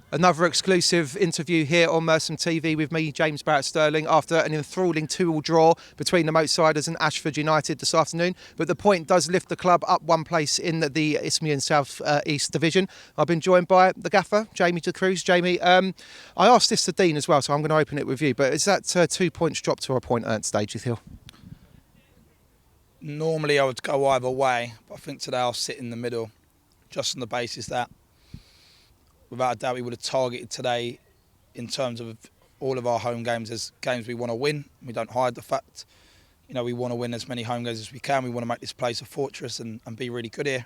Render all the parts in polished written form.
Another exclusive interview here on Merstham TV with me, James Barrett-Sterling, after an enthralling 2-2 draw between the Moatsiders and Ashford United this afternoon. But the point does lift the club up one place in the Isthmian South East Division. I've been joined by the gaffer, Jamie Decruz. Jamie, I asked this to Dean as well, so I'm going to open it with you. But is that 2 points dropped or a point earned today, do you feel? Normally I would go either way, but I think today I'll sit in the middle, just on the basis that without a doubt we would have targeted today in terms of all of our home games as games we want to win. We don't hide the fact, we want to win as many home games as we can. We want to make this place a fortress and be really good here.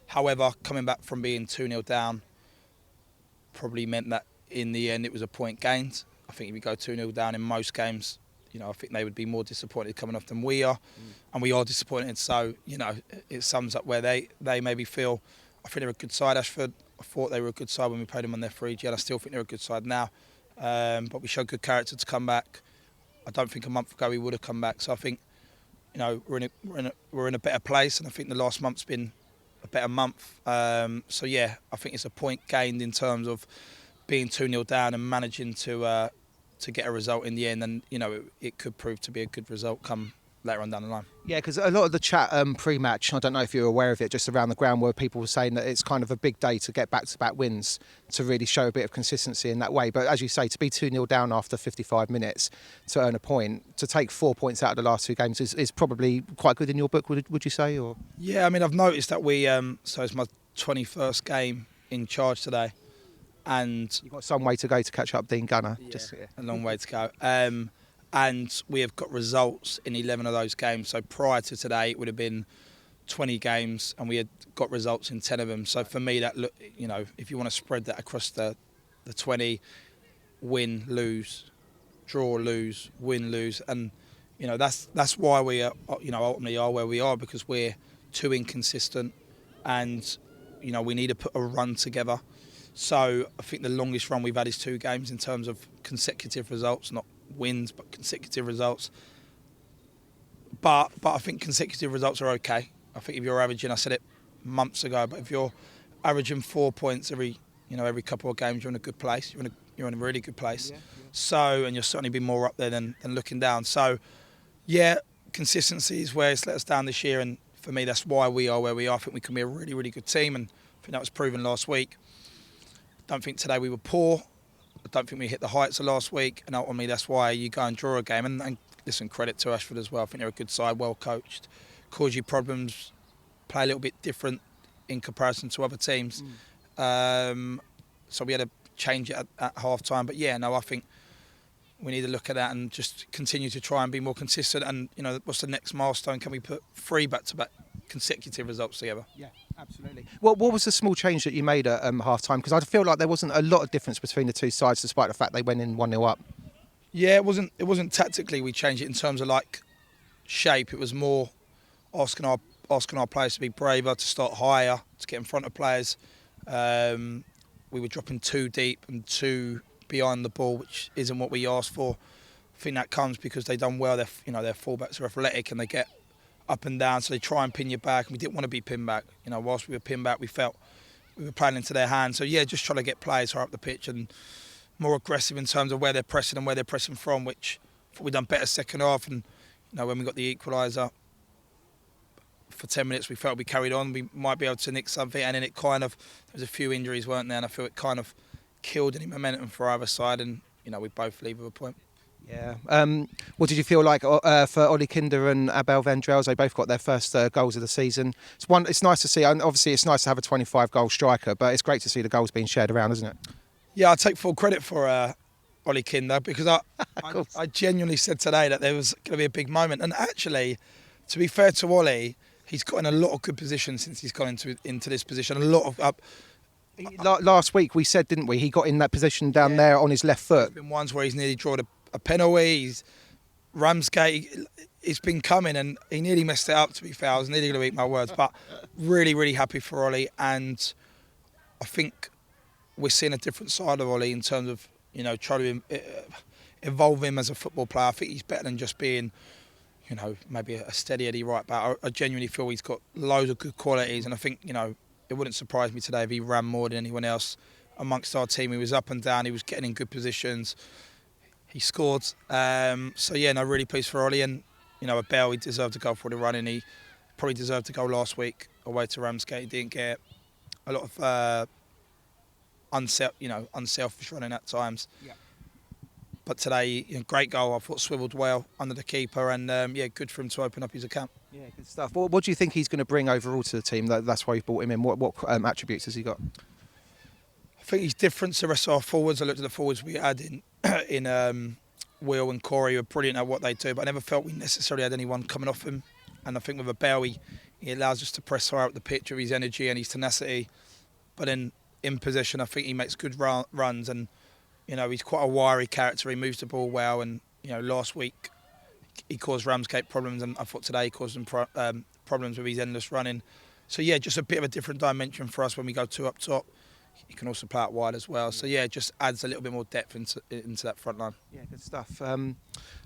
However, coming back from being 2-0 down probably meant that in the end it was a point gained. I think if you go 2-0 down in most games, I think they would be more disappointed coming off than we are. And we are disappointed. So, it sums up where they maybe feel. I think they're a good side, Ashford. I thought they were a good side when we played them on their 3G, and I still think they're a good side now. But we showed good character to come back. I don't think a month ago we would have come back. So I think, we're in a better place, and I think the last month's been a better month. So yeah, I think it's a point gained in terms of being 2-0 down and managing to get a result in the end, and it could prove to be a good result come later on down the line. Yeah, because a lot of the chat pre-match, I don't know if you're aware of it, just around the ground where people were saying that it's kind of a big day to get back-to-back wins to really show a bit of consistency in that way. But as you say, to be 2-0 down after 55 minutes to earn a point, to take 4 points out of the last two games is probably quite good in your book, would you say? Or yeah, I mean, I've noticed that we, so it's my 21st game in charge today, and you've got some way to go to catch up Dean Gunner. Yeah, a long way to go. And we have got results in 11 of those games. So prior to today, it would have been 20 games, and we had got results in 10 of them. So for me, that if you want to spread that across the 20, win, lose, draw, lose, win, lose, and that's why we are, ultimately are where we are, because we're too inconsistent, and we need to put a run together. So I think the longest run we've had is 2 games in terms of consecutive results, not wins but consecutive results. But I think consecutive results are okay. I think if you're averaging, I said it months ago, but if you're averaging 4 points every couple of games, you're in a good place. You're in a really good place. Yeah. So, and you'll certainly be more up there than looking down. So yeah, consistency is where it's let us down this year, and for me that's why we are where we are. I think we can be a really, really good team, and I think that was proven last week. I don't think today we were poor. I don't think we hit the heights of last week, and ultimately that's why you go and draw a game. And listen, credit to Ashford as well. I think they're a good side, well coached, cause you problems, play a little bit different in comparison to other teams. So we had to change it at half time. But yeah, no, I think we need to look at that and just continue to try and be more consistent. And what's the next milestone? Can we put 3 back-to-back consecutive results together? Yeah, absolutely. What was the small change that you made at half time? Because I feel like there wasn't a lot of difference between the two sides, despite the fact they went in 1-0 up. Yeah, it wasn't tactically we changed it in terms of like shape. It was more asking our players to be braver, to start higher, to get in front of players. We were dropping too deep and too behind the ball, which isn't what we asked for. I think that comes because they done well. Their fullbacks are athletic and they get up and down, so they try and pin you back. And we didn't want to be pinned back. Whilst we were pinned back, we felt we were playing into their hands. So yeah, just trying to get players higher up the pitch and more aggressive in terms of where they're pressing and where they're pressing from, which I thought we done better second half. And when we got the equaliser for 10 minutes, we felt we carried on. We might be able to nick something, and then it kind of, there was a few injuries, weren't there? And I feel it kind of killed any momentum for either side, and we both leave with a point. Yeah. What did you feel like for Ollie Kinder and Abel Vendrell? They both got their first goals of the season. It's nice to see, and obviously it's nice to have a 25-goal striker, but it's great to see the goals being shared around, isn't it? Yeah, I take full credit for Ollie Kinder, because I genuinely said today that there was going to be a big moment. And actually, to be fair to Ollie, he's got in a lot of good positions since he's gone into this position. A lot of last week we said, didn't we? He got in that position down there on his left foot. There's been ones where he's nearly drawn a penalty. Ramsgate, it's been coming, and he nearly messed it up, to be fair. I was nearly going to eat my words, but really, really happy for Ollie. And I think we're seeing a different side of Ollie in terms of, trying to evolve him as a football player. I think he's better than just being, maybe a steady Eddie right back. I genuinely feel he's got loads of good qualities, and I think, it wouldn't surprise me today if he ran more than anyone else amongst our team. He was up and down. He was getting in good positions. He scored. So yeah, no, really pleased for Ollie. And a Bell, he deserved a goal for the running. He probably deserved a goal last week away to Ramsgate. He didn't get a lot of unselfish running at times. Yeah. But today, great goal. I thought swiveled well under the keeper, and good for him to open up his account. Yeah, good stuff. What do you think he's going to bring overall to the team? That's why you brought him in. What attributes has he got? I think he's different to the rest of our forwards. I looked at the forwards we had in Will and Corey, who are brilliant at what they do, but I never felt we necessarily had anyone coming off him. And I think with a Bell, he allows us to press higher up the pitch with his energy and his tenacity. But then in possession, I think he makes good runs, and he's quite a wiry character. He moves the ball well, and last week he caused Ramsgate problems, and I thought today he caused them problems with his endless running. So yeah, just a bit of a different dimension for us when we go two up top. He can also play out wide as well. So yeah, it just adds a little bit more depth into that front line. Yeah, good stuff.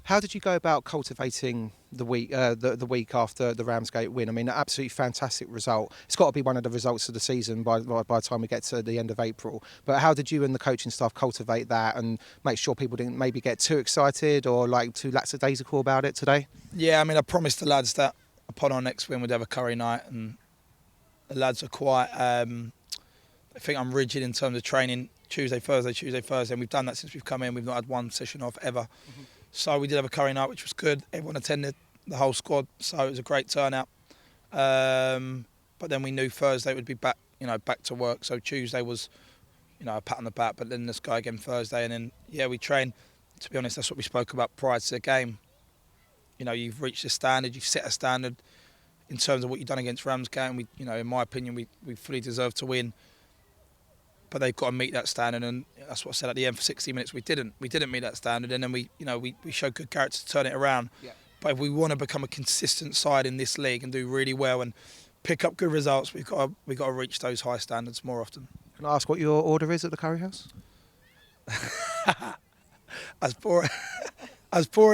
How did you go about cultivating the week after the Ramsgate win? I mean, an absolutely fantastic result. It's got to be one of the results of the season by the time we get to the end of April. But how did you and the coaching staff cultivate that and make sure people didn't maybe get too excited or too lackadaisical about it today? Yeah, I mean, I promised the lads that upon our next win we'd have a curry night, and the lads are quite... I think I'm rigid in terms of training Tuesday, Thursday, and we've done that since we've come in. We've not had one session off ever. Mm-hmm. So we did have a curry night, which was good. Everyone attended, the whole squad, so it was a great turnout. But then we knew Thursday would be back to work. So Tuesday was, a pat on the back, but then let's go again Thursday, and then we trained. To be honest, that's what we spoke about prior to the game. You've reached a standard, you've set a standard in terms of what you've done against Ramsgate, and we, in my opinion, we fully deserve to win. But they've got to meet that standard, and that's what I said at the end. For 60 minutes, we didn't meet that standard, and then we showed good character to turn it around. Yeah. But if we want to become a consistent side in this league and do really well and pick up good results, we've got to reach those high standards more often. Can I ask what your order is at the Curry House? As boring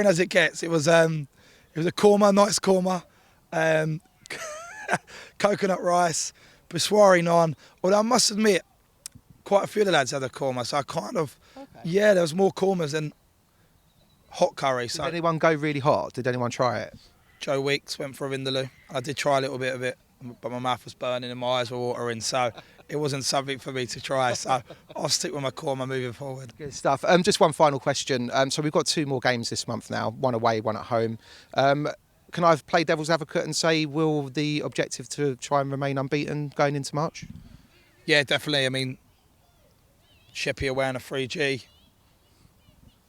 as it gets. It was a korma, nice korma, coconut rice, biswari naan. Although I must admit, quite a few of the lads had a korma, so I kind of... Okay. Yeah, there was more kormas than hot curry. Did anyone go really hot? Did anyone try it? Joe Weeks went for a vindaloo. I did try a little bit of it, but my mouth was burning and my eyes were watering, so it wasn't something for me to try. So I'll stick with my korma moving forward. Good stuff. Just one final question. So we've got 2 more games this month now, one away, one at home. Can I play devil's advocate and say, will the objective to try and remain unbeaten going into March? Yeah, definitely. I mean, Sheppey away on a 3G,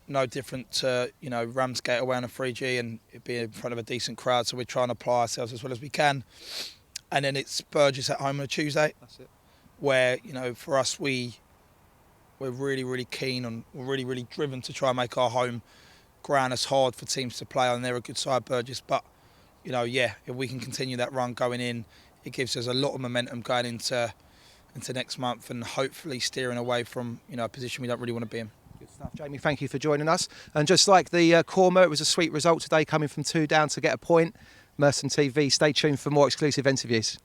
no different to Ramsgate away on a 3G, and it being in front of a decent crowd. So we're trying to apply ourselves as well as we can. And then it's Burgess at home on a Tuesday. That's it. Where for us we're really, really keen and we're really, really driven to try and make our home ground as hard for teams to play on. They're a good side, Burgess, but if we can continue that run going in, it gives us a lot of momentum going into next month, and hopefully steering away from a position we don't really want to be in. Good stuff. Jamie, thank you for joining us. And just like the korma, it was a sweet result today, coming from 2 down to get a point. Merstham TV, stay tuned for more exclusive interviews.